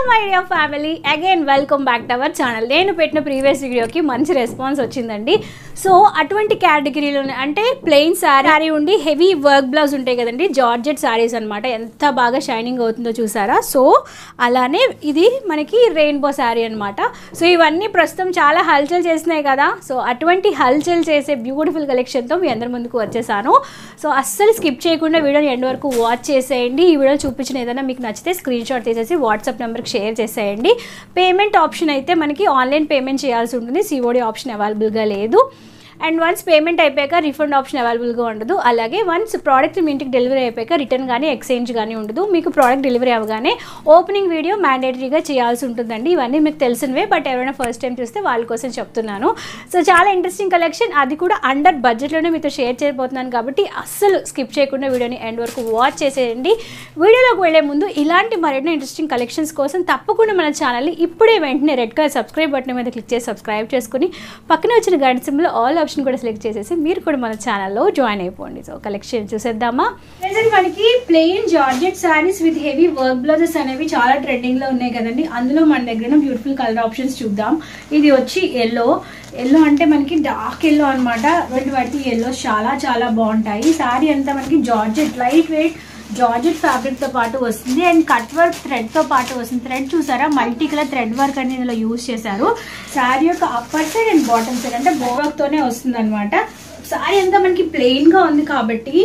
My dear family, again welcome back to our channel. నేను పెట్టిన previous వీడియోకి మంచి రెస్పాన్స్ వచ్చిందండి. సో అటువంటి కేటగిరీలోనే అంటే ప్లెయిన్ శారీ ఉండి హెవీ వర్క్ బ్లౌజ్ ఉంటాయి కదండి, జార్జెట్ శారీస్ అనమాట. ఎంత బాగా షైనింగ్ అవుతుందో చూసారా. సో అలానే ఇది మనకి రెయిన్బో శారీ అనమాట. సో ఇవన్నీ ప్రస్తుతం చాలా హల్చల్ చేసినాయి కదా. సో అటువంటి హల్చల్ చేసే బ్యూటిఫుల్ కలెక్షన్తో మీ అందరి ముందుకు వచ్చేసాను. సో అస్సలు స్కిప్ చేయకుండా వీడియోని ఎండ్ వరకు వాచ్ చేసేయండి. ఈ వీడియో చూపించిన ఏదైనా మీకు నచ్చితే స్క్రీన్ షాట్ తీసేసి వాట్సాప్ నెంబర్కి షేర్ చేసేయండి. పేమెంట్ ఆప్షన్ అయితే మనకి ఆన్లైన్ పేమెంట్ చేయాల్సి ఉంటుంది, సిఓడి ఆప్షన్ అవైలబుల్గా లేదు. అండ్ వన్స్ పేమెంట్ అయిపోయాక రిఫండ్ ఆప్షన్ అవైలబుల్గా ఉండదు. అలాగే వన్స్ ప్రోడక్ట్ మీ ఇంటికి డెలివరీ అయిపోయాక రిటర్న్ కానీ ఎక్స్చేంజ్ కానీ ఉండదు. మీకు ప్రోడక్ట్ డెలివరీ అవ్వగానే ఓపెనింగ్ వీడియో మ్యాండేటరీగా చేయాల్సి ఉంటుందండి. ఇవన్నీ మీకు తెలిసినవే, బట్ ఎవరైనా ఫస్ట్ టైం చూస్తే వాళ్ళ కోసం చెప్తున్నాను. సో చాలా ఇంట్రెస్టింగ్ కలెక్షన్, అది కూడా అండర్ బడ్జెట్లోనే మీతో షేర్ చేయబోతున్నాను కాబట్టి అస్సలు స్కిప్ చేయకుండా వీడియోని ఎండ్ వరకు వాచ్ చేసేయండి. వీడియోలోకి వెళ్లే ముందు ఇలాంటి మరెన్నో ఇంట్రెస్టింగ్ కలెక్షన్స్ కోసం తప్పకుండా మన ఛానల్ని ఇప్పుడే వెంటనే రెడ్ కలర్ సబ్స్క్రైబ్ బటన్ మీద క్లిక్ చేసి సబ్స్క్రైబ్ చేసుకుని పక్కన వచ్చిన గంట సింబల్ ఆల్ ఆప్షన్ కూడా సెలెక్ట్ చేసేసి మీరు కూడా మన ఛానల్లో జాయిన్ అయిపోండి. సో కలెక్షన్ చూసేద్దామా. ప్రెజెంట్ మనకి plain georgette saris with heavy work blouses అనేవి చాలా ట్రెండింగ్ లో ఉన్నాయి కదండి. అందులో మన దగ్గర బ్యూటిఫుల్ కలర్ ఆప్షన్స్ చూద్దాం. ఇది వచ్చి ఎల్లో అంటే మనకి డార్క్ ఎల్లో అనమాట. వాటి ఎల్లో చాలా చాలా బాగుంటాయి. శారీ అంతా మనకి georgette light weight georgette fabric తో పాటు వస్తుంది. అండ్ కట్ వర్క్ థ్రెడ్ తో పాటు వస్తుంది. థ్రెడ్ చూసారా, మల్టీ కలర్ థ్రెడ్ వర్క్ అని ఇందులో యూజ్ చేశారు. శారీ యొక్క upper side and bottom side అంటే బోవర్క్ తోనే వస్తుంది అనమాట. శారీ అంతా మనకి ప్లెయిన్ గా ఉంది కాబట్టి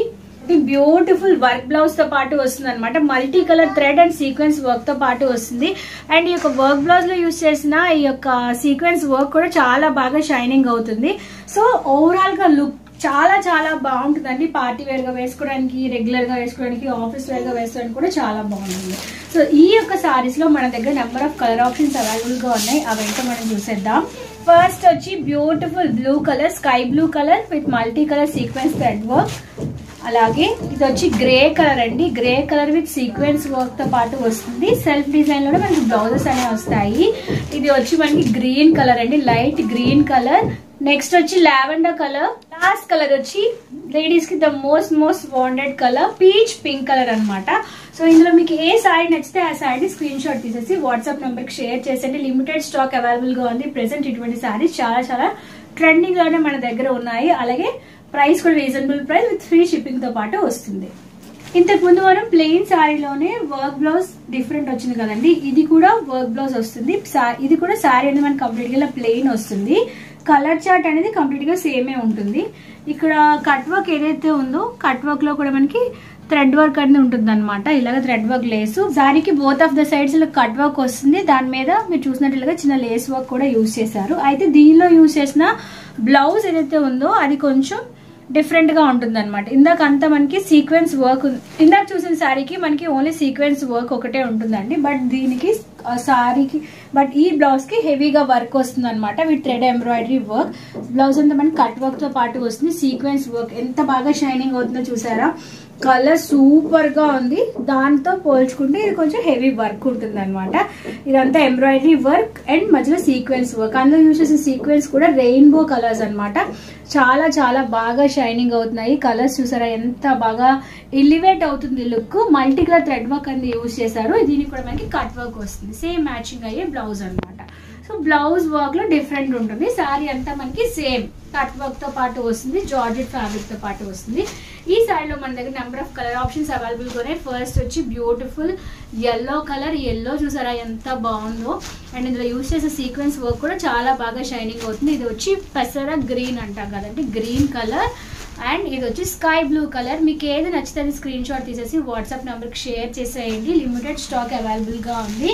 బ్యూటిఫుల్ వర్క్ బ్లౌజ్ తో పాటు వస్తుంది అనమాట. Multi colour thread and sequence work తో పాటు వస్తుంది. అండ్ ఈ యొక్క వర్క్ బ్లౌజ్ లో యూజ్ చేసిన ఈ యొక్క సీక్వెన్స్ వర్క్ కూడా చాలా బాగా షైనింగ్ అవుతుంది. సో ఓవరాల్ గా లుక్ చాలా చాలా బాగుంటుందండి. పార్టీ వేర్ గా వేసుకోవడానికి, రెగ్యులర్ గా వేసుకోవడానికి, ఆఫీస్ వేర్ గా వేసుకోవడానికి కూడా చాలా బాగుంటుంది. సో ఈ యొక్క సారీస్ లో మన దగ్గర number of colour options available గా ఉన్నాయి. అవేంటో మనం చూసేద్దాం. ఫస్ట్ వచ్చి beautiful blue colour, sky blue colour with multi colour sequence thread work. అలాగే ఇది వచ్చి గ్రే కలర్ అండి. Grey colour with sequence work తో పాటు వస్తుంది. సెల్ఫ్ డిజైన్ లో మనకి బ్లౌజెస్ అనేవి వస్తాయి. ఇది వచ్చి మనకి గ్రీన్ కలర్ అండి, లైట్ గ్రీన్ కలర్. నెక్స్ట్ వచ్చి లావెండర్ కలర్. లాస్ట్ కలర్ వచ్చి లేడీస్ కి the most wanted colour peach pink colour అనమాట. సో ఇందులో మీకు ఏ శారీ నచ్చితే ఆ శారీని స్క్రీన్ షాట్ తీసేసి వాట్సాప్ నెంబర్ కి షేర్ చేసేయండి. లిమిటెడ్ స్టాక్ అవైలబుల్ గా ఉంది. ప్రెసెంట్ ఇటువంటి శారీస్ చాలా చాలా ట్రెండింగ్ లోనే మన దగ్గర ఉన్నాయి. అలాగే ప్రైస్ కూడా reasonable price with free shipping తో పాటు వస్తుంది. ఇంతకు ముందు మనం ప్లెయిన్ శారీలోనే వర్క్ బ్లౌజ్ డిఫరెంట్ వచ్చింది కదండి. ఇది కూడా వర్క్ బ్లౌజ్ వస్తుంది. ఇది కూడా శారీ అనేది మనకి కంప్లీట్ గా ప్లెయిన్ వస్తుంది. కలర్ చార్ట్ అనేది కంప్లీట్ గా సేమే ఉంటుంది. ఇక్కడ కట్ వర్క్ ఏదైతే ఉందో కట్ వర్క్ లో కూడా మనకి థ్రెడ్ వర్క్ అనేది ఉంటుంది అనమాట. ఇలాగ థ్రెడ్ వర్క్ లేసు శారీకి both of the sides cut work వస్తుంది. దాని మీద మీరు చూసినట్లుగా చిన్న లేస్ వర్క్ కూడా యూజ్ చేశారు. అయితే దీనిలో యూజ్ చేసిన బ్లౌజ్ ఏదైతే ఉందో అది కొంచెం డిఫరెంట్ గా ఉంటుంది అనమాట. ఇందాక అంతా మనకి సీక్వెన్స్ వర్క్, ఇందాక చూసిన శారీకి మనకి ఓన్లీ సీక్వెన్స్ వర్క్ ఒకటే ఉంటుందండి. బట్ దీనికి శారీకి ఈ బ్లౌజ్ కి హెవీగా వర్క్ వస్తుంది అనమాట with thread embroidery work. Blouse అంతా మనకి కట్ వర్క్ తో పాటు వస్తుంది. సీక్వెన్స్ వర్క్ ఎంత బాగా షైనింగ్ అవుతుందో చూసారా. కలర్ సూపర్ గా ఉంది. దాంతో పోల్చుకుంటే ఇది కొంచెం హెవీ వర్క్ ఉంటుంది అనమాట. ఇదంతా ఎంబ్రాయిడరీ వర్క్ అండ్ మధ్యలో సీక్వెన్స్ వర్క్. అందులో యూజ్ చేసిన సీక్వెన్స్ కూడా రెయిన్బో కలర్స్ అనమాట. చాలా చాలా బాగా షైనింగ్ అవుతున్నాయి. కలర్స్ చూసారా ఎంత బాగా ఎలివేట్ అవుతుంది look. Multi colour thread work అనేది యూజ్ చేశారు. దీనికి కూడా మనకి కట్ వర్క్ వస్తుంది. సేమ్ మ్యాచింగ్ అయ్యే బ్లౌజ్ అనమాట. సో బ్లౌజ్ వర్క్ లో డిఫరెంట్ ఉంటుంది. శారీ అంతా మనకి సేమ్ కట్ వర్క్ తో పాటు వస్తుంది. జార్జెట్ ఫ్యాబ్రిక్ తో పాటు వస్తుంది. ఈ శారీలో మన దగ్గర number of colour options available గా ఉన్నాయి. ఫస్ట్ వచ్చి బ్యూటిఫుల్ ఎల్లో కలర్. ఎల్లో చూసారా ఎంత బాగుందో. అండ్ ఇందులో యూజ్ చేసే సీక్వెన్స్ వర్క్ కూడా చాలా బాగా షైనింగ్ అవుతుంది. ఇది వచ్చి పెసర గ్రీన్ అంటాం కదండి, గ్రీన్ కలర్. అండ్ ఇది వచ్చి స్కై బ్లూ కలర్. మీకు ఏది నచ్చితే అది స్క్రీన్ షాట్ తీసేసి వాట్సాప్ నెంబర్కి షేర్ చేసేయండి. లిమిటెడ్ స్టాక్ అవైలబుల్ గా ఉంది.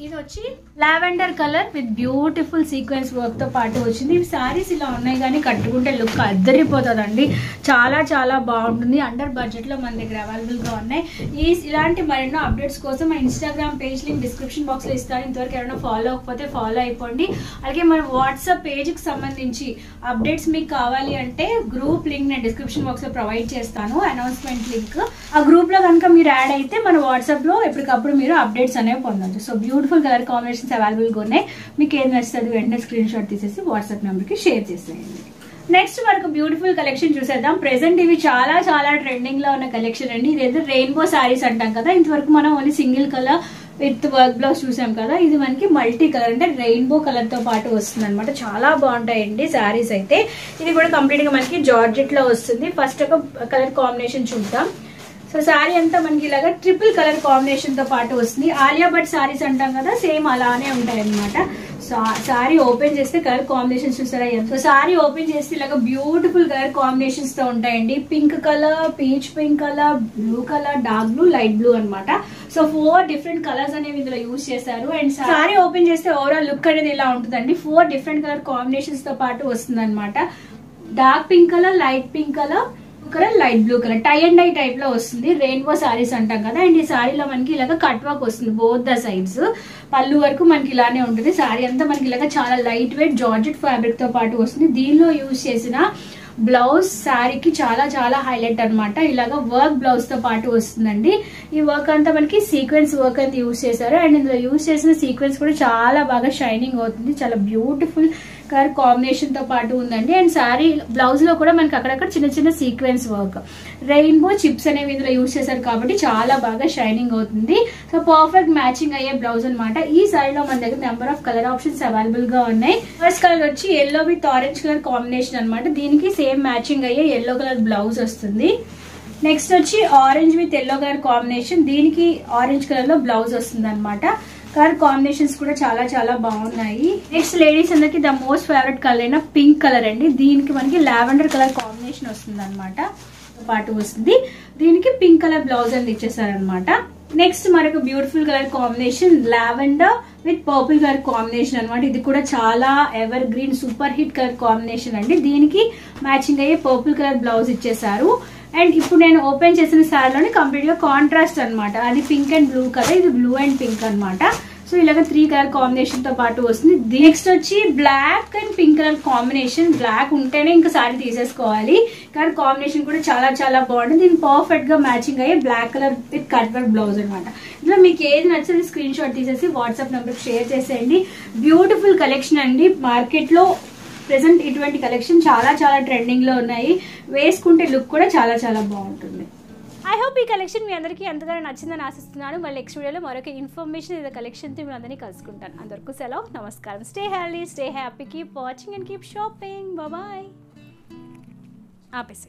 ఇది వచ్చి lavender colour with beautiful sequence work తో పాటు వచ్చింది. ఈ శారీస్ ఇలా ఉన్నాయి కానీ కట్టుకుంటే లుక్ అద్దరిపోతుందండి. చాలా చాలా బాగుంటుంది. అండర్ బడ్జెట్ లో మన దగ్గర అవైలబుల్ గా ఉన్నాయి. ఇలాంటి మరెన్నో అప్డేట్స్ కోసం మన Instagram page link description box లో ఇస్తాను. ఇంతవరకు ఎవరైనా ఫాలో అవ్వకపోతే ఫాలో అయిపోండి. అలాగే మన వాట్సాప్ పేజ్ కి సంబంధించి అప్డేట్స్ మీకు కావాలి అంటే గ్రూప్ లింక్ నేను డిస్క్రిప్షన్ బాక్స్ లో ప్రొవైడ్ చేస్తాను, అనౌన్స్మెంట్ లింక్. ఆ గ్రూప్ లో కనుక మీరు యాడ్ అయితే మన వాట్సాప్ లో ఎప్పటికప్పుడు మీరు అప్డేట్స్ అనేవి పొందొచ్చు. So beautiful colour combinations available గా ఉన్నాయి. మీకు ఏం నచ్చుతుంది వెంటనే స్క్రీన్ షాట్ తీసేసి వాట్సాప్ నెంబర్ కి షేర్ చేసేయండి. నెక్స్ట్ మనకు బ్యూటిఫుల్ కలెక్షన్ చూసేద్దాం. ప్రెసెంట్ ఇవి చాలా చాలా ట్రెండింగ్ లో ఉన్న కలెక్షన్ అండి. ఇదైతే రెయిన్బో శారీస్ అంటాం కదా. ఇంతవరకు మనం only single colour with work blouse చూసాం కదా, ఇది మనకి మల్టీ కలర్ అంటే రెయిన్బో కలర్ తో పాటు వస్తుంది అనమాట. చాలా బాగుంటాయండి శారీస్ అయితే. ఇది కూడా కంప్లీట్ గా మనకి జార్జెట్ లో వస్తుంది. ఫస్ట్ ఒక కలర్ కాంబినేషన్ చూద్దాం. సో శారీ అంతా మనకి ఇలాగా ట్రిపుల్ కలర్ కాంబినేషన్ తో పాటు వస్తుంది. ఆలియా భట్ శారీస్ అంటాం కదా, సేమ్ అలానే ఉంటాయి అనమాట. శారీ ఓపెన్ చేస్తే కలర్ కాంబినేషన్స్ చూసారా. సో శారీ ఓపెన్ చేస్తే ఇలాగ బ్యూటిఫుల్ కలర్ కాంబినేషన్స్ తో ఉంటాయండి. Pink colour, peach pink colour, blue colour, dark blue, light blue అనమాట. సో 4 డిఫరెంట్ కలర్స్ అనేవి ఇందులో యూజ్ చేశారు. అండ్ శారీ ఓపెన్ చేస్తే ఓవరాల్ లుక్ అనేది ఇలా ఉంటుందండి. 4 డిఫరెంట్ కలర్ కాంబినేషన్స్ తో పాటు వస్తుంది అనమాట. Dark pink colour, light pink colour, colour, light blue colour, tie and dye type లో వస్తుంది. రెయిన్బో సారీస్ అంటాం కదా. అండ్ ఈ సారీలో మనకి ఇలాగ కట్ వర్క్ వస్తుంది బోత్ ద సైడ్స్. పళ్ళు వరకు మనకి ఇలానే ఉంటుంది. సారీ అంతా మనకి ఇలాగ చాలా లైట్ వెయిట్ జార్జెట్ ఫ్యాబ్రిక్ తో పాటు వస్తుంది. దీనిలో యూజ్ చేసిన బ్లౌజ్ శారీకి చాలా చాలా హైలైట్ అనమాట. ఇలాగ వర్క్ బ్లౌజ్ తో పాటు వస్తుందండి. ఈ వర్క్ అంతా మనకి సీక్వెన్స్ వర్క్ అంతా యూజ్ చేశారు. అండ్ ఇందులో యూజ్ చేసిన సీక్వెన్స్ కూడా చాలా బాగా షైనింగ్ అవుతుంది. చాలా బ్యూటిఫుల్ కలర్ కాంబినేషన్ తో పాటు ఉందండి. అండ్ శారీ బ్లౌజ్ లో కూడా మనకి అక్కడక్కడ చిన్న చిన్న సీక్వెన్స్ వర్క్, రెయిన్బో చిప్స్ అనేవి ఇందులో యూజ్ చేశారు కాబట్టి చాలా బాగా షైనింగ్ అవుతుంది. సో పర్ఫెక్ట్ మ్యాచింగ్ అయ్యే బ్లౌజ్ అనమాట. ఈ శారీలో మన దగ్గర number of colour options available గా ఉన్నాయి. ఫస్ట్ కలర్ వచ్చి yellow with orange colour combination అనమాట. దీనికి సేమ్ మ్యాచింగ్ అయ్యే ఎల్లో కలర్ బ్లౌజ్ వస్తుంది. నెక్స్ట్ వచ్చి orange with yellow colour combination. దీనికి ఆరెంజ్ కలర్ లో బ్లౌజ్ వస్తుంది అనమాట. కలర్ కాంబినేషన్స్ కూడా చాలా చాలా బాగున్నాయి. నెక్స్ట్ లేడీస్ అందరికి ద మోస్ట్ ఫేవరెట్ కలర్ అయిన పింక్ కలర్ అండి. దీనికి మనకి లావెండర్ కలర్ కాంబినేషన్ వస్తుంది అనమాట. పాటు వస్తుంది. దీనికి పింక్ కలర్ బ్లౌజ్ అని ఇచ్చేసారనమాట. నెక్స్ట్ మరొక beautiful colour combination lavender with purple colour combination అనమాట. ఇది కూడా చాలా ever green super hit colour combination అండి. దీనికి మ్యాచింగ్ అయ్యే పర్పుల్ కలర్ బ్లౌజ్ ఇచ్చేసారు. అండ్ ఇప్పుడు నేను ఓపెన్ చేసిన శారీలోని కంప్లీట్ గా కాంట్రాస్ట్ అనమాట. అది పింక్ అండ్ బ్లూ కదా, ఇది బ్లూ అండ్ పింక్ అనమాట. సో ఇలాగ 3 కలర్ కాంబినేషన్ తో పాటు వస్తుంది. నెక్స్ట్ వచ్చి black and pink colour combination. Black ఉంటేనే ఇంకా శారీ తీసేసుకోవాలి. కలర్ కాంబినేషన్ కూడా చాలా చాలా బాగుంటుంది. దీని పర్ఫెక్ట్ గా మ్యాచింగ్ అయ్యే black colour with cut work blouse అనమాట. ఇందులో మీకు ఏది నచ్చితే స్క్రీన్ షాట్ తీసేసి వాట్సాప్ నెంబర్ షేర్ చేసేయండి. బ్యూటిఫుల్ కలెక్షన్ అండి. మార్కెట్ లో ప్రెసెంట్ ఇటువంటి కలెక్షన్ చాలా చాలా ట్రెండింగ్ లో ఉన్నాయి. వేసుకుంటే లుక్ కూడా చాలా చాలా బాగుంటుంది. ఐ హోప్ ఈ కలెక్షన్ మీ అందరికీ ఎంతగానో నచ్చిందని ఆశిస్తున్నాను. మళ్ళీ నెక్స్ట్ వీడియోలో మరొక ఇన్ఫర్మేషన్ ఇదే కలెక్షన్తో మీ అందరినీ కలుసుకుంటాను. అందరికీ సెలవు, నమస్కారం. Stay healthy, stay happy, keep watching and keep shopping. Bye. ఆపేసి